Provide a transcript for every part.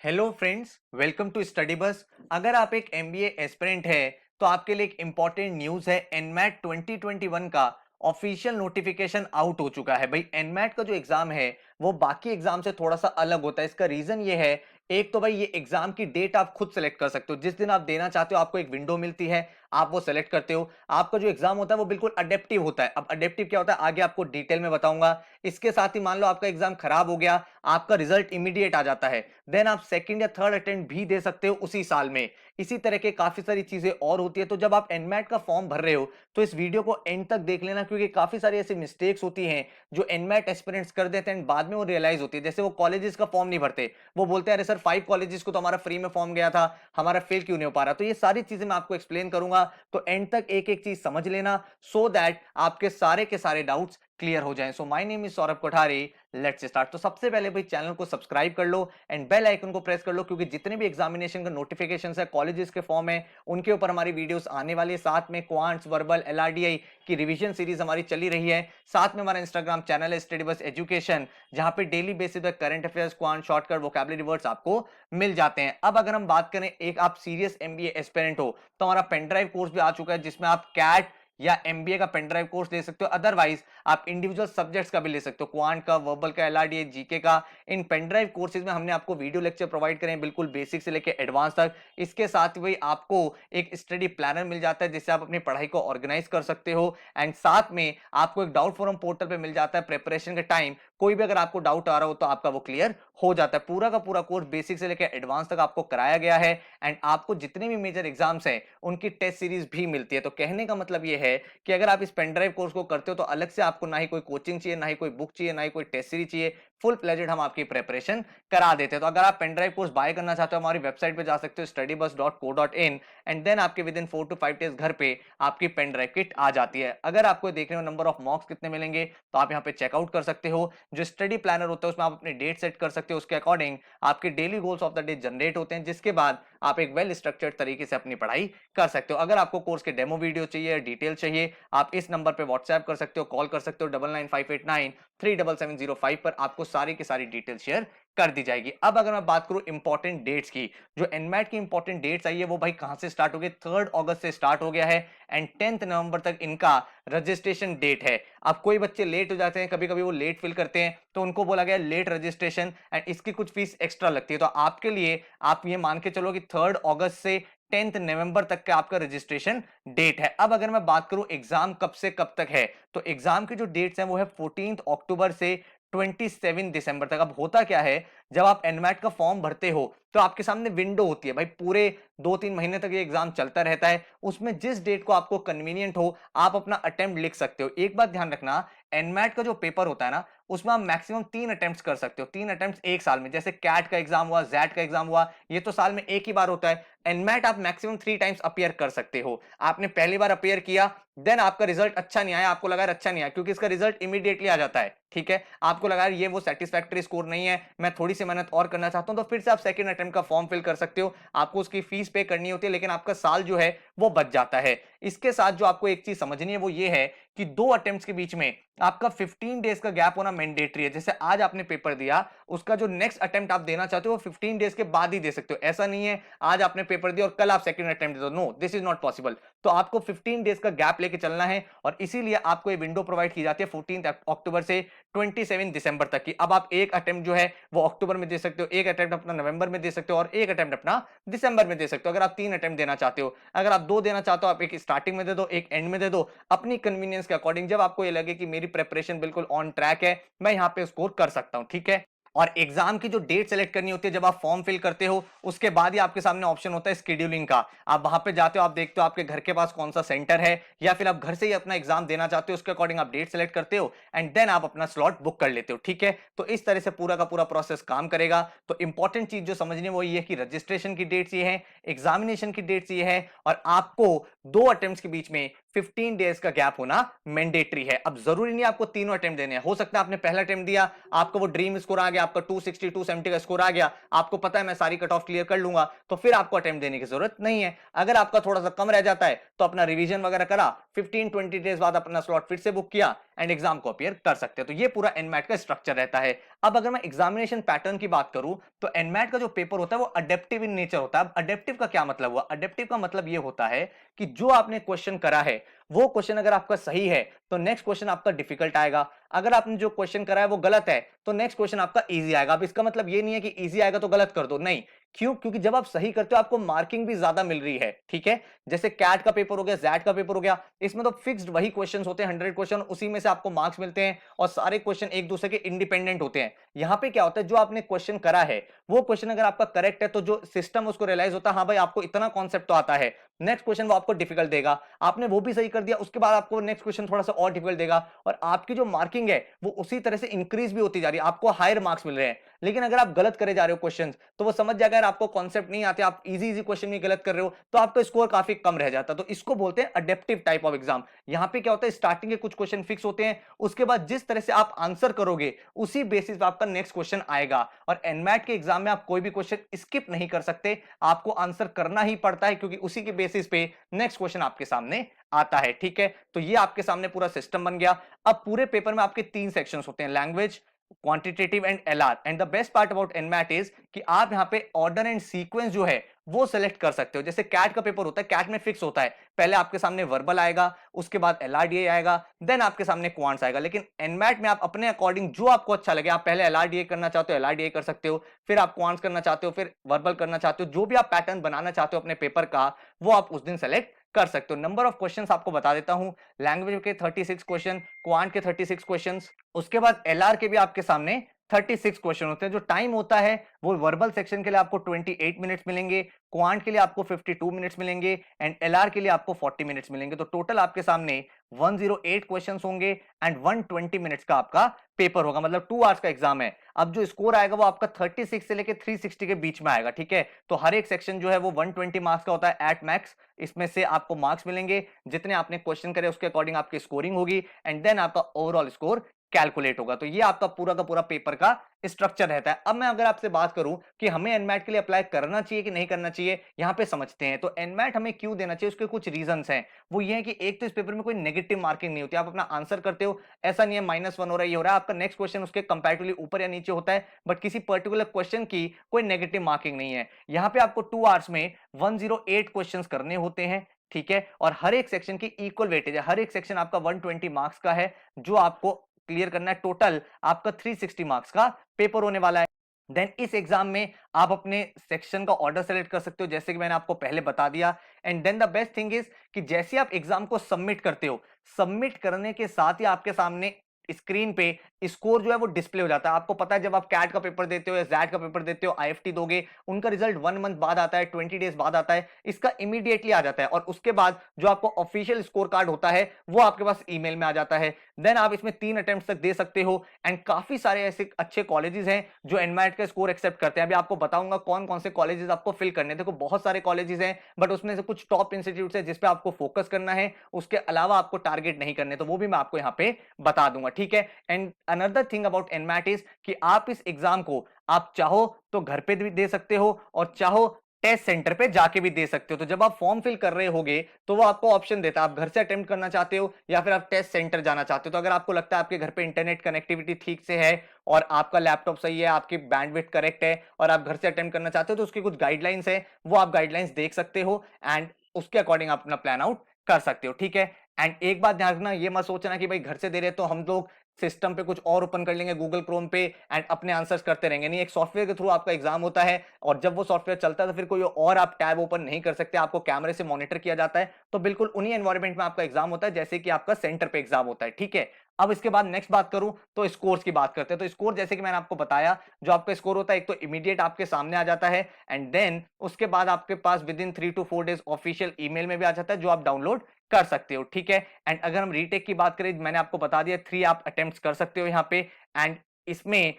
Hello friends, welcome to study bus. अगर आप एक एमबीए एस्पिरेंट है तो आपके लिए एक इंपॉर्टेंट न्यूज है। एनमैट 2021 का ऑफिशियल नोटिफिकेशन आउट हो चुका है। भाई एनमैट का जो एग्जाम है वो बाकी एग्जाम से थोड़ा सा अलग होता है। इसका रीजन ये है, एक तो भाई ये एग्जाम की डेट आप खुद सेलेक्ट कर सकते हो। जिस दिन आप देना चाहते हो आपको एक विंडो मिलती है, आप वो सेलेक्ट करते हो। आपका जो एग्जाम होता है वो बिल्कुल अडेप्टिव होता है। अब अडेप्टिव क्या होता है आगे आपको डिटेल में बताऊंगा। इसके साथ ही मान लो आपका एग्जाम खराब हो गया, आपका रिजल्ट इमीडिएट आ जाता है, देन आप सेकंड या थर्ड अटेम्प्ट भी दे सकते हो उसी साल में। इसी तरह के काफी सारी चीजें और होती है। तो जब आप एनमैट का फॉर्म भर रहे हो तो इस वीडियो को एंड तक देख लेना, क्योंकि काफी सारी ऐसी मिस्टेक्स होती हैं जो एनमैट एस्पिरेंट्स कर देते हैं, बाद में वो रियलाइज होती है। जैसे वो कॉलेजेस का फॉर्म नहीं भरते, वो बोलते हैं अरे सर 5 कॉलेजेस को तो हमारा फ्री में फॉर्म गया था, हमारा फेल क्यों नहीं हो पा रहा। तो ये सारी चीजें मैं आपको एक्सप्लेन करूंगा, तो एंड तक एक एक चीज समझ लेना, सो दैट आपके सारे के सारे डाउट्स क्लियर हो जाएं। So my name is Saurabh Kothari, let's start. तो सबसे पहले भाई चैनल को सब्सक्राइब कर लो एंड बेल आइकन को प्रेस कर लो, क्योंकि जितने भी एग्जामिनेशन का नोटिफिकेशन है, कॉलेजेस के फॉर्म है, उनके ऊपर हमारी वीडियोस आने वाली है। साथ में क्वांट्स, वर्बल, एलआरडीआई की रिवीजन सीरीज हमारी चली रही है। साथ में हमारा इंस्टाग्राम चैनल है स्टडी बस एजुकेशन, जहां पे डेली बेसिस पे current affairs, quant, shortcut, vocabulary words आपको मिल जाते हैं। अब अगर हम बात करें, एक आप सीरियस एमबीए एस्पिरेंट हो तो हमारा पेन ड्राइव कोर्स भी आ चुका है, जिसमें आप कैट या एमबीए का पेन ड्राइव कोर्स ले सकते हो। अदरवाइज आप इंडिविजुअल सब्जेक्ट्स का भी ले सकते हो, क्वांट का, वर्बल का, एलआरडीए, जीके का। इन पेन ड्राइव कोर्सेज में हमने आपको वीडियो लेक्चर प्रोवाइड करें, बिल्कुल बेसिक से लेकर एडवांस तक। इसके साथ भी आपको एक स्टडी प्लानर मिल जाता है, जिससे आप अपनी पढ़ाई को ऑर्गेनाइज कर सकते हो। एंड साथ में आपको एक डाउट फोरम पोर्टल पे मिल जाता है प्रिपरेशन के टाइम। कोई भी अगर आपको डाउट आ रहा हो तो आपका वो क्लियर हो जाता है। पूरा का पूरा कोर्स बेसिक से लेकर एडवांस तक आपको कराया गया है। एंड आपको जितने भी मेजर एग्जाम्स हैं उनकी टेस्ट सीरीज भी मिलती है। तो कहने का मतलब ये है कि अगर आप इस पेनड्राइव कोर्स को करते हो तो अलग से आपको ना ही कोई कोचिंग चाहिए, ना ही कोई बुक चाहिए, ना ही कोई टेस्ट सीरीज चाहिए। फुल प्लेजेड हम आपकी प्रिपरेशन करा देते हैं। तो अगर आप पेनड्राइव कोर्स बाय करना चाहते हो, हमारी वेबसाइट पे जा सकते हो studybus.co.in, एंड देन आपके विद इन 4 to 5 डेज घर पे आपकी पेनड्राइव किट आ जाती है। अगर आपको देखने में नंबर ऑफ मॉक्स कितने मिलेंगे तो आप यहाँ पे चेकआउट कर सकते हो। जो स्टडी प्लानर होता है उसमें आप अपनी डेट सेट कर सकते हो, उसके अकॉर्डिंग आपके daily goals of the day generate होते हैं, जिसके बाद आप एक वेल स्ट्रक्चर्ड तरीके से अपनी पढ़ाई कर सकते हो। अगर आपको कोर्स के डेमो वीडियो चाहिए, डिटेल चाहिए, आप इस नंबर पे व्हाट्सएप कर सकते हो, कॉल कर सकते हो 9958937705 पर, आपको सारी की सारी डिटेल शेयर कर दी जाएगी। अब अगर मैं बात करूं इंपॉर्टेंट डेट्स की, जो एनमैट की इंपॉर्टेंट डेट्स आई है वो भाई कहां से स्टार्ट हो गई, 3 अगस्त से स्टार्ट हो गया है एंड 10 नवंबर तक इनका रजिस्ट्रेशन डेट है। अब कोई बच्चे लेट हो जाते हैं, कभी कभी वो लेट फिल करते हैं, तो उनको बोला गया लेट रजिस्ट्रेशन, एंड इसकी कुछ फीस एक्स्ट्रा लगती है। तो आपके लिए आप ये मान के चलो कि 3 अगस्त से 10 नवंबर तक का आपका रजिस्ट्रेशन डेट है। अब अगर मैं बात करूं एग्जाम कब से कब तक है, तो एग्जाम की जो डेट्स हैं वो है 14 अक्टूबर से 27 दिसंबर तक। अब होता क्या है, जब आप एनमैट का फॉर्म भरते हो तो आपके सामने विंडो होती है भाई, पूरे 2-3 महीने तक ये एग्जाम चलता रहता है। उसमें जिस डेट को आपको कन्वीनियंट हो आप अपना अटेम्प्ट लिख सकते हो। एक बात ध्यान रखना, एनमैट का जो पेपर होता है ना, उसमें आप मैक्सिमम 3 अटेम्प्ट कर सकते हो, 3 अटेम्प्ट एक साल में। जैसे कैट का एग्जाम हुआ, जैट का एग्जाम हुआ, ये तो साल में एक ही बार होता है। एनमैट आप मैक्सिमम 3 टाइम्स अपीयर कर सकते हो। आपने पहली बार अपीयर किया, देन आपका रिजल्ट अच्छा नहीं आया, आपको लगा अच्छा नहीं आया, क्योंकि इसका रिजल्ट इमीडिएटली आ जाता है, ठीक है। आपको लगा ये वो सेटिस्फैक्टरी स्कोर नहीं है, मैं थोड़ी सी मेहनत और करना चाहता हूं, तो फिर से आप सेकंड अटेम्प्ट का फॉर्म फिल कर सकते हो। आपको उसकी फीस पे करनी होती है, लेकिन आपका साल जो है वो बच जाता है। इसके साथ जो आपको एक चीज समझनी है वो ये है कि 2 अटेम्प्ट्स के बीच में आपका 15 डेज का गैप होना मैंडेटरी है। जैसे आज आपने पेपर दिया, उसका जो नेक्स्ट अटेम्प्ट आप देना चाहते हो वो 15 डेज के बाद ही दे सकते हो। ऐसा नहीं है आज आपने पेपर दिया और कल आप सेकंड अटेम्प्ट दे दो, no this is not possible. तो आपको 15 डेज का गैप लेके चलना है, और इसीलिए आपको ये विंडो प्रोवाइड की जाती है 14 अक्टूबर से 27 दिसंबर तक की। अब आप एक अटेम्प्ट जो है वो अक्टूबर में दे सकते हो, एक अटेम्प्ट अपना नवंबर में दे सकते हो, और एक अटेम्प्ट अपना दिसंबर में दे सकते हो। अगर आप 3 अटेम्प्ट देना चाहते हो, अगर आप 2 देना चाहते हो, आप एक स्टार्टिंग में दे दो, एक एंड में दे दो, अपनी कन्वीनियंस के अकॉर्डिंग। जब आपको ये लगे कि मेरी प्रेपरेशन बिल्कुल ऑन ट्रैक है, मैं यहां पे स्कोर कर सकता हूं, ठीक है। और एग्जाम की जो डेट सेलेक्ट करनी होती है जब आप फॉर्म फिल करते हो, उसके बाद ही आपके सामने ऑप्शन होता है स्केड्यूलिंग का। आप वहां पे जाते हो, आप देखते हो आपके घर के पास कौन सा सेंटर है, या फिर आप घर से ही अपना एग्जाम देना चाहते हो, उसके अकॉर्डिंग आप डेट सेलेक्ट करते हो एंड देन आप अपना स्लॉट बुक कर लेते हो, ठीक है। तो इस तरह से पूरा का पूरा प्रोसेस काम करेगा। तो इंपॉर्टेंट चीज जो समझनी है वो ये है कि रजिस्ट्रेशन की डेट्स ये है, एग्जामिनेशन की डेट्स ये है, और आपको 2 अटेम्प्ट्स के बीच में 15 डेज का गैप होना मैंडेटरी है। अब जरूरी नहीं आपको तीनों अटेम्प्ट देने हैं, हो सकता है आपने पहला अटेम्प्ट दिया, आपको वो ड्रीम स्कोर आ गया, आपका 260 270 का स्कोर आ गया, आपको पता है मैं सारी कट ऑफ क्लियर कर लूंगा, तो फिर आपको अटेम्प्ट देने की जरूरत नहीं है। अगर आपका थोड़ा सा कम रह जाता है तो अपना रिवीजन वगैरह करा, 15-20 डेज बाद अपना स्लॉट फिर से बुक किया एंड एग्जाम को अपीयर कर सकते हो। तो ये पूरा एनमैट का स्ट्रक्चर रहता है। अब अगर मैं एग्जामिनेशन पैटर्न की बात करूं तो एनमैट का जो पेपर होता है वो अडेप्टिव इन नेचर होता है। अब अडेप्टिव का क्या मतलब हुआ? अडेप्टिव का मतलब ये होता है कि जो आपने क्वेश्चन करा है वो क्वेश्चन अगर आपका सही है तो नेक्स्ट क्वेश्चन आपका डिफिकल्ट आएगा, अगर आपने जो क्वेश्चन करा है वो गलत है तो नेक्स्ट क्वेश्चन आपका इजी आएगा। अब इसका मतलब ये नहीं है कि इजी आएगा तो गलत कर दो, नहीं। क्यों? क्योंकि जब आप सही करते हो आपको मार्किंग भी ज्यादा मिल रही है, ठीक है। जैसे कैट का पेपर हो गया, जैट का पेपर हो गया, इसमें तो फिक्स्ड वही क्वेश्चंस होते हैं, 100 क्वेश्चन, उसी में से आपको मार्क्स मिलते हैं और सारे क्वेश्चन एक दूसरे के इंडिपेंडेंट होते हैं। यहाँ पे क्या होता है, जो आपने क्वेश्चन करा है वो क्वेश्चन अगर आपका करेक्ट है तो जो सिस्टम उसको रियलाइज होता है, हाँ भाई आपको इतना कॉन्सेप्ट तो आता है, नेक्स्ट क्वेश्चन वो आपको डिफिकल्ट देगा। आपने वो भी सही कर दिया, उसके बाद आपको नेक्स्ट क्वेश्चन थोड़ा सा और डिफिकल्ट देगा और आपकी जो मार्किंग है वो उसी तरह से इंक्रीज भी होती जा रही है, आपको हायर मार्क्स मिल रहे हैं। लेकिन अगर आप गलत करे जा रहे हो क्वेश्चन तो वो समझ जाएगा अगर आपको कॉन्सेप्ट नहीं आते, आप इजी इजी क्वेश्चन भी गलत कर रहे हो तो आपका स्कोर काफी कम रह जाता है। तो इसको बोलते हैं अडेप्टिव टाइप ऑफ एग्जाम। यहाँ पे क्या होता है, स्टार्टिंग के कुछ क्वेश्चन फिक्स होते हैं, उसके बाद जिस तरह से आप आंसर करोगे उसी बेसिस पे आपका नेक्स्ट क्वेश्चन आएगा। और एनमैट के एग्जाम में आप कोई भी क्वेश्चन स्किप नहीं कर सकते, आपको आंसर करना ही पड़ता है क्योंकि उसी के बेसिस पे नेक्स्ट क्वेश्चन आपके सामने आता है, ठीक है। तो ये आपके सामने पूरा सिस्टम बन गया। अब पूरे पेपर में आपके 3 सेक्शंस होते हैं, language, quantitative and LR. And the best part about NMAT is कि आप यहां पे ऑर्डर एंड सीक्वेंस जो है वो सेलेक्ट कर सकते हो। जैसे कैट का पेपर होता है, कैट में फिक्स होता है, पहले आपके सामने वर्बल आएगा, उसके बाद एलआरडीए आएगा, देन आपके सामने क्वांट्स आएगा। लेकिन एनमैट में आप अपने अकॉर्डिंग जो आपको अच्छा लगे, आप पहले एलआरडीए करना चाहते हो एलआरडीए कर सकते हो, फिर आप क्वांट्स करना चाहते हो, फिर वर्बल करना चाहते हो, जो भी आप पैटर्न बनाना चाहते हो अपने पेपर का वो आप उस दिन सेलेक्ट कर सकते हो। नंबर ऑफ क्वेश्चंस आपको बता देता हूं, लैंग्वेज के 36 क्वेश्चन, क्वांट के 36 क्वेश्चंस, उसके बाद एलआर के भी आपके सामने 36 क्वेश्चन होते हैं। जो टाइम होता है वो वर्बल सेक्शन के लिए आपको 28 मिनट्स मिलेंगे, क्वांट के लिए आपको 52 मिनट्स मिलेंगे एंड एलआर के लिए आपको 40 मिनट्स मिलेंगे। तो टोटल आपके सामने 108 क्वेश्चंस होंगे एंड 120 मिनट्स का आपका पेपर होगा, मतलब 2 आवर्स का एग्जाम है। अब जो स्कोर आएगा वो आपका 36 से लेके 360 के बीच में आएगा, ठीक है। तो हर एक सेक्शन जो है वो 120 मार्क्स का होता है एट मैक्स। इसमें से आपको मार्क्स मिलेंगे, जितने आपने क्वेश्चन करे उसके अकॉर्डिंग आपकी स्कोरिंग होगी एंड देन आपका ओवरऑल स्कोर कैलकुलेट होगा। तो ये आपका पूरा का पूरा पेपर का स्ट्रक्चर रहता है। अब मैं अगर आपसे बात करूं कि हमें एनमैट के लिए अप्लाई करना चाहिए कि नहीं करना चाहिए, यहां पे समझते हैं। तो एनमैट हमें क्यों देना चाहिए, उसके कुछ रीजंस हैं। वो ये है कि एक तो इस पेपर में कोई नेगेटिव मार्किंग नहीं होती, आप अपना आंसर करते हो, ऐसा नहीं है -1 हो रहा है ये हो रहा है, आपका नेक्स्ट क्वेश्चन उसके कंपैरेटिवली ऊपर या नीचे होता है, बट किसी पर्टिकुलर क्वेश्चन की कोई नेगेटिव मार्किंग नहीं है। यहां पे आपको 2 आवर्स में 108 क्वेश्चन करने होते हैं, ठीक है। और हर एक सेक्शन की इक्वल वेटेज है, हर एक सेक्शन आपका 120 मार्क्स का है जो आपको क्लियर करना है। टोटल आपका 360 मार्क्स का पेपर होने वाला है। देन इस एग्जाम में आप अपने सेक्शन का ऑर्डर सेलेक्ट कर सकते हो, जैसे कि मैंने आपको पहले बता दिया। And then the best thing is कि जैसे आप एग्जाम को सबमिट करते हो, सबमिट करने के साथ ही आपके सामने स्क्रीन पे स्कोर जो है वो डिस्प्ले हो जाता है। आपको पता है जब आप कैट का पेपर देते हो या जैट का पेपर देते हो, आईएफटी दोगे, उनका रिजल्ट 1 मंथ बाद आता है, 20 डेज बाद आता है, इसका इमीडिएटली आ जाता है। और उसके बाद जो आपको ऑफिशियल स्कोर कार्ड होता है वो आपके पास ईमेल में आ जाता है। देन आप इसमें 3 अटेम्प्ट तक दे सकते हो एंड काफी सारे ऐसे अच्छे कॉलेजेस हैं जो एनमैट का स्कोर एक्सेप्ट करते हैं। अभी आपको बताऊंगा कौन कौन से कॉलेजेस आपको फिल करने हैं। देखो बहुत सारे कॉलेजेस हैं बट उसमें से कुछ टॉप इंस्टीट्यूट है जिसपे आपको फोकस करना है, उसके अलावा आपको टारगेट नहीं करने, तो वो भी मैं आपको यहाँ पे बता दूंगा, ठीक है। And another thing about NMAT is कि आप इस एग्जाम को आप चाहो तो घर पे भी दे सकते हो और चाहो टेस्ट सेंटर पे जाके भी दे सकते हो। तो जब आप फॉर्म फिल कर रहे होगे तो वो आपको ऑप्शन देता है, आप घर से अटेम्प्ट करना चाहते हो या फिर आप टेस्ट सेंटर जाना चाहते हो। तो अगर आपको लगता है आपके घर पे इंटरनेट कनेक्टिविटी ठीक से है और आपका लैपटॉप सही है, आपकी बैंडविड्थ करेक्ट है और आप घर से अटेम्प्ट करना चाहते हो, तो उसकी कुछ गाइडलाइंस है, वो आप गाइडलाइंस देख सकते हो एंड उसके अकॉर्डिंग आप अपना प्लान आउट कर सकते हो, ठीक है। एंड एक बात ध्यान रखना, ये मत सोचना कि भाई घर से दे रहे तो हम लोग सिस्टम पे कुछ और ओपन कर लेंगे गूगल क्रोम पे एंड अपने आंसर्स करते रहेंगे, नहीं। एक सॉफ्टवेयर के थ्रू आपका एग्जाम होता है और जब वो सॉफ्टवेयर चलता है तो फिर कोई और आप टैब ओपन नहीं कर सकते, आपको कैमरे से मॉनिटर किया जाता है। तो बिल्कुल उन्हीं एनवायरनमेंट में आपका एग्जाम होता है जैसे कि आपका सेंटर पे एग्जाम होता है, ठीक है। अब इसके बाद नेक्स्ट बात करूं तो स्कोर्स की बात करते हैं। तो स्कोर जैसे कि मैंने आपको बताया, जो आपका स्कोर होता है एक तो इमीडिएट आपके सामने आ जाता है एंड देन उसके बाद आपके पास within 3 to 4 days official email में भी आ जाता है जो आप डाउनलोड कर सकते हो, ठीक है। एंड अगर हम रीटेक की बात करें, मैंने आपको बता दिया 3 आप अटेम्प्ट्स कर सकते हो यहाँ पे एंड इसमें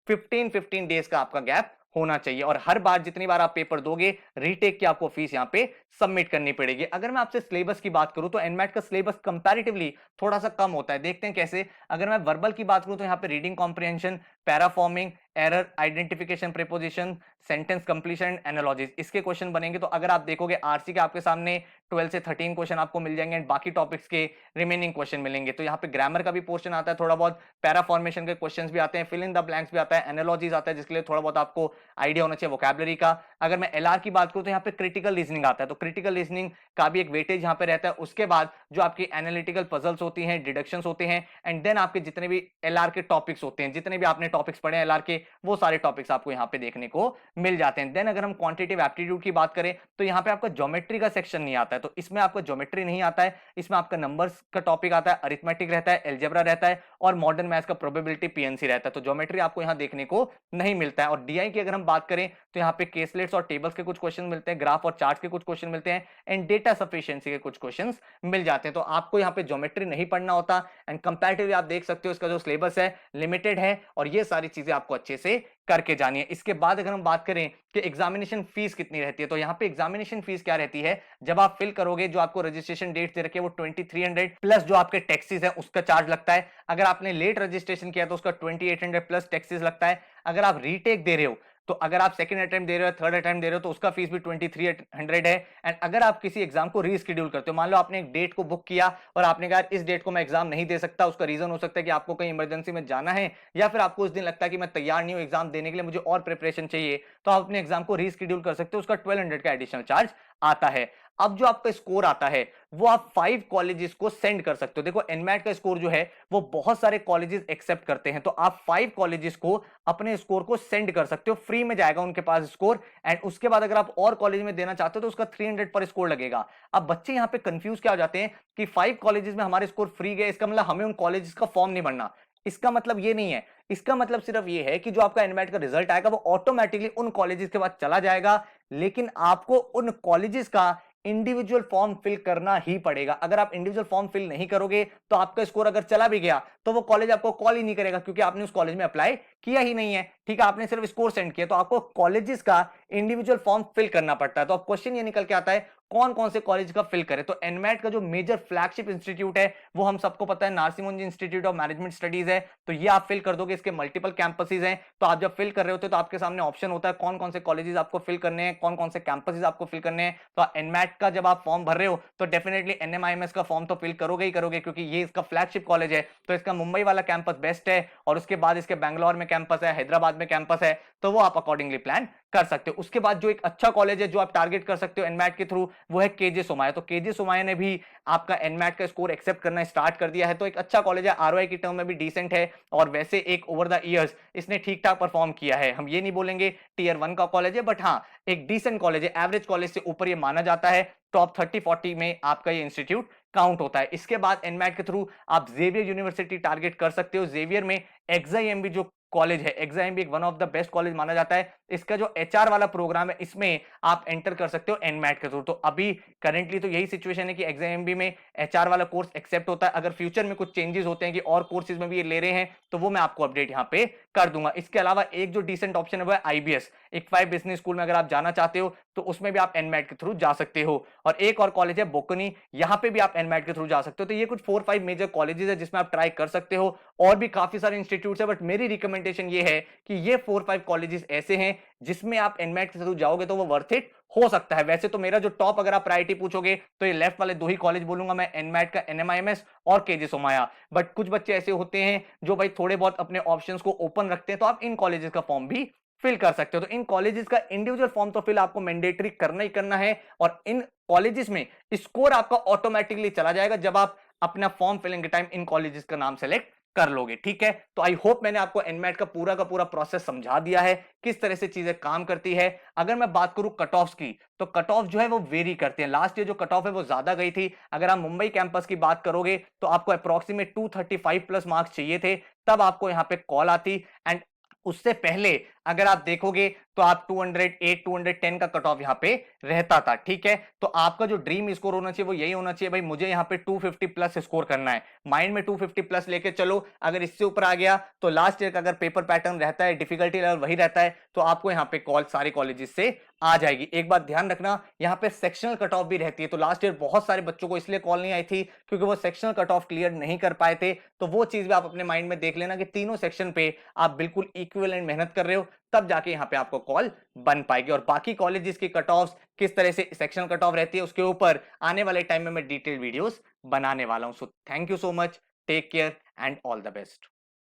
15-15 डेज का आपका गैप होना चाहिए और हर बार जितनी बार आप पेपर दोगे रीटेक की आपको फीस यहाँ पे सबमिट करनी पड़ेगी। अगर मैं आपसे सिलेबस की बात करूं तो एनमैट का सिलेबस कंपैरेटिवली थोड़ा सा कम होता है, देखते हैं कैसे। अगर मैं वर्बल की बात करूं तो यहाँ पे reading comprehension, paraphrasing, error identification, preposition, sentence completion and analogies, इसके क्वेश्चन बनेंगे। तो अगर आप देखोगे आरसी के आपके सामने 12 से 13 क्वेश्चन आपको मिल जाएंगे एंड बाकी टॉपिक्स के रिमेनिंग क्वेश्चन मिलेंगे। तो यहाँ पे ग्रामर का भी पोर्शन आता है, थोड़ा बहुत पैरा फॉर्मेशन के क्वेश्चंस भी आते हैं, फिल इन द ब्लैंक्स भी आता है, एनालॉजीज आता है जिसके लिए थोड़ा बहुत आपको आइडिया होना चाहिए वोकैबुलरी का। अगर मैं एलआर की बात करूं तो यहाँ पे क्रिटिकल रीजनिंग आता है, तो क्रिटिकल रीजनिंग का भी एक वेटेज यहाँ पे रहता है। उसके बाद जो आपकी एनालिटिकल पजल्स होती हैं, डिडक्शंस होते हैं, एंड देन आपके जितने भी एलआर के टॉपिक्स होते हैं, जितने भी आपने टॉपिक्स पढ़े हैं एलआर के, वो सारे टॉपिक्स आपको यहाँ पे देखने को मिल जाते हैं। देन अगर हम क्वांटिटेटिव एप्टीट्यूड की बात करें तो यहाँ पे आपका ज्योमेट्री का सेक्शन नहीं आता है, तो इसमें आपको ज्योमेट्री नहीं आता है, इसमें आपका नंबर्स का टॉपिक आता है, अरिथमेटिक रहता है, एल्जेब्रा रहता है और मॉडर्न मैथ्स का प्रोबेबिलिटी पीएनसी रहता है। तो ज्योमेट्री आपको यहाँ देखने को नहीं मिलता है। और डीआई की अगर हम बात करें तो यहाँ पे केसलेट्स और टेबल्स के कुछ क्वेश्चन मिलते हैं, ग्राफ और चार्ट के कुछ क्वेश्चन मिलते हैं एंड डेटा सफिशिएंसी के कुछ क्वेश्चंस मिल जाते हैं। तो आपको यहाँ पे ज्योमेट्री नहीं पढ़ना होता एंड कंपैरेटिवली आप देख सकते हो इसका जो सिलेबस है लिमिटेड है और ये सारी चीजें आपको अच्छे से करके जानी है। इसके बाद अगर हम बात करें कि एग्जामिनेशन फीस कितनी रहती है, तो यहाँ पे एग्जामिनेशन फीस क्या रहती है, जब आप फिल करोगे जो आपको रजिस्ट्रेशन डेट दे रखे है वो 2300 प्लस जो आपके टैक्सेस है उसका चार्ज लगता है। अगर आपने लेट रजिस्ट्रेशन किया तो उसका 2800 प्लस टैक्सेस लगता है। अगर आप रीटेक दे रहे हो तो अगर आप सेकंड अटेम्प्ट दे रहे हो, थर्ड अटेम्प्ट दे रहे हो तो उसका फीस भी 2300 है। एंड अगर आप किसी एग्जाम को रीशेड्यूल करते हो, मान लो आपने एक डेट को बुक किया और आपने कहा इस डेट को मैं एग्जाम नहीं दे सकता, उसका रीजन हो सकता है कि आपको कहीं इमरजेंसी में जाना है या फिर आपको उस दिन लगता है कि मैं तैयार नहीं हूं एग्जाम देने के लिए, मुझे और प्रिपरेशन चाहिए, तो आप अपने एग्जाम को रीशेड्यूल कर सकते हो, उसका 1200 का एडिशनल चार्ज आता है। अब जो आपका स्कोर आता है वो आप 5 कॉलेजेस को सेंड कर सकते हो। देखो एनमैट का स्कोर जो है वो बहुत सारे कॉलेजेस एक्सेप्ट करते हैं, तो आप 5 कॉलेजेस को अपने स्कोर को सेंड कर सकते हो, फ्री में जाएगा उनके पास स्कोर। एंड उसके बाद अगर आप और कॉलेज में देना चाहते हो तो उसका 300 पर स्कोर लगेगा। अब बच्चे यहां पे कंफ्यूज क्या हो जाते हैं कि 5 कॉलेजेस में हमारे स्कोर फ्री गए, इसका मतलब हमें उन कॉलेजेस का फॉर्म नहीं भरना। इसका मतलब ये नहीं है, इसका मतलब सिर्फ ये है कि जो आपका एनमैट का रिजल्ट आएगा वो ऑटोमेटिकली उन कॉलेजेस के बाद चला जाएगा, लेकिन आपको उन कॉलेजेस का इंडिविजुअल फॉर्म फिल करना ही पड़ेगा। अगर आप इंडिविजुअल फॉर्म फिल नहीं करोगे तो आपका स्कोर अगर चला भी गया तो वो कॉलेज आपको कॉल ही नहीं करेगा, क्योंकि आपने उस कॉलेज में अप्लाई किया ही नहीं है। ठीक है, आपने सिर्फ स्कोर सेंड किया, तो आपको कॉलेजेस का इंडिविजुअल फॉर्म फिल करना पड़ता है। तो अब क्वेश्चन ये निकल के आता है कौन कौन से कॉलेज का फिल करे। तो एनमैट का जो मेजर फ्लैगशिप इंस्टीट्यूट है वो हम सबको पता है नारसी मुंजी इंस्टीट्यूट ऑफ मैनेजमेंट स्टडीज है, तो ये आप फिल कर दोगे। इसके मल्टीपल कैंपसेस हैं, तो आप जब फिल कर रहे होते तो आपके सामने ऑप्शन होता है कौन कौन से कॉलेजेस आपको फिल करने हैं, कौन कौन से कैंपसेस आपको फिल करने हैं। तो एनमैट का जब आप फॉर्म भर रहे हो तो डेफिनेटली एनएमआईएमएस का फॉर्म तो फिल करोगे ही करोगे, क्योंकि ये इसका फ्लैगशिप कॉलेज है। तो इसका मुंबई वाला कैंपस बेस्ट है और उसके बाद इसके बैंगलोर में कैंपस है, हैदराबाद में कैंपस है, तो वो आप अकॉर्डिंगली प्लान कर सकते हो। उसके बाद जो एक अच्छा कॉलेज है जो आप टारगेट कर सकते हो एनमैट के थ्रू वो है केजे सोमाया। तो केजे सोमाया ने भी आपका एनमैट का स्कोर एक्सेप्ट करना स्टार्ट कर दिया है, तो एक अच्छा कॉलेज है, आरओआई की टर्म में भी डिसेंट है और वैसे एक ओवर द ईयर्स इसने ठीक ठाक परफॉर्म किया है। हम ये नहीं बोलेंगे टीयर 1 का कॉलेज है, बट हाँ एक डिसेंट कॉलेज है, एवरेज कॉलेज से ऊपर ये माना जाता है, टॉप 30-40 में आपका ये इंस्टीट्यूट काउंट होता है। इसके बाद एनमैट के थ्रू आप जेवियर यूनिवर्सिटी टारगेट कर सकते हो। जेवियर में एक्सआईएमबी जो कॉलेज है, XIMB one of the best college माना जाता है। इसका जो एचआर वाला प्रोग्राम है इसमें आप एंटर कर सकते हो एनमैट के थ्रू। तो अभी करेंटली तो यही सिचुएशन है कि एक्सआईएमबी में एचआर वाला कोर्स एक्सेप्ट होता है। अगर फ्यूचर में कुछ चेंजेस होते हैं कि और कोर्सेज में भी ये ले रहे हैं तो वो मैं आपको अपडेट यहाँ पे कर दूंगा। इसके अलावा एक जो डिसेंट ऑप्शन है वो है आईबीएस, इक्फाई बिजनेस स्कूल में अगर आप जाना चाहते हो तो उसमें भी आप एनमैट के थ्रू जा सकते हो। और एक और कॉलेज है बोकनी, यहाँ पे भी आप एनमैट के थ्रू जा सकते हो। तो ये कुछ 4-5 मेजर कॉलेजेस है जिसमें आप ट्राई कर सकते हो। और भी काफी सारे इंस्टीट्यूट्स है, बट मेरी रिकमेंडेशन ये है कि ये 4-5 कॉलेजेस ऐसे हैं जिसमें आप एनमैट के थ्रू जाओगे तो वो वर्थ इट हो सकता है। वैसे तो मेरा जो टॉप अगर आप प्रायोरिटी पूछोगे तो ये लेफ्ट वाले 2 ही कॉलेज बोलूंगा मैं, एनमैट का एनएमआईएमएस और केजे सोमाया। बट कुछ बच्चे ऐसे होते हैं जो भाई थोड़े बहुत अपने ऑप्शंस को ओपन रखते हैं, तो आप इन कॉलेजेस का फॉर्म भी फिल कर सकते हो। तो इन कॉलेजेस का इंडिविजुअल फॉर्म तो फिल आपको मैंडेटरी करना ही करना है और इन कॉलेजेस में स्कोर आपका ऑटोमेटिकली चला जाएगा जब आप अपना फॉर्म फिलिंग के टाइम इन कॉलेजेस का नाम सेलेक्ट कर लोगे। ठीक है, तो आई होप मैंने आपको एनमैट का पूरा प्रोसेस समझा दिया है, किस तरह से चीजें काम करती है। अगर मैं बात करूं कट ऑफ्स की, तो कट ऑफ जो है वो वेरी करते हैं। लास्ट ईयर जो कट ऑफ है वो ज्यादा गई थी। अगर आप मुंबई कैंपस की बात करोगे तो आपको अप्रोक्सीमेट 235 प्लस मार्क्स चाहिए थे, तब आपको यहां पे कॉल आती। एंड उससे पहले अगर आप देखोगे तो आप 208 210 का कट ऑफ यहाँ पे रहता था। ठीक है, तो आपका जो ड्रीम स्कोर होना चाहिए वो यही होना चाहिए भाई, मुझे यहाँ पे 250 प्लस स्कोर करना है। माइंड में 250 प्लस लेके चलो, अगर इससे ऊपर आ गया तो लास्ट ईयर का अगर पेपर पैटर्न रहता है, डिफिकल्टी लेवल वही रहता है, तो आपको यहाँ पे कॉल सारे कॉलेजेस से आ जाएगी। एक बात ध्यान रखना, यहाँ पे सेक्शनल कट ऑफ भी रहती है, तो लास्ट ईयर बहुत सारे बच्चों को इसलिए कॉल नहीं आई थी क्योंकि वो सेक्शनल कट ऑफ क्लियर नहीं कर पाए थे। तो वो चीज भी आप अपने माइंड में देख लेना कि तीनों सेक्शन पे आप बिल्कुल इक्विवेलेंट मेहनत कर रहे हो, तब जाके यहाँ पे आपको कॉल बन पाएगी। और बाकी कॉलेजेस की कट ऑफ किस तरह से सेक्शनल कट ऑफ रहती है उसके ऊपर आने वाले टाइम में मैं डिटेल वीडियोस बनाने वाला हूं। So thank you so much, take care and all the best.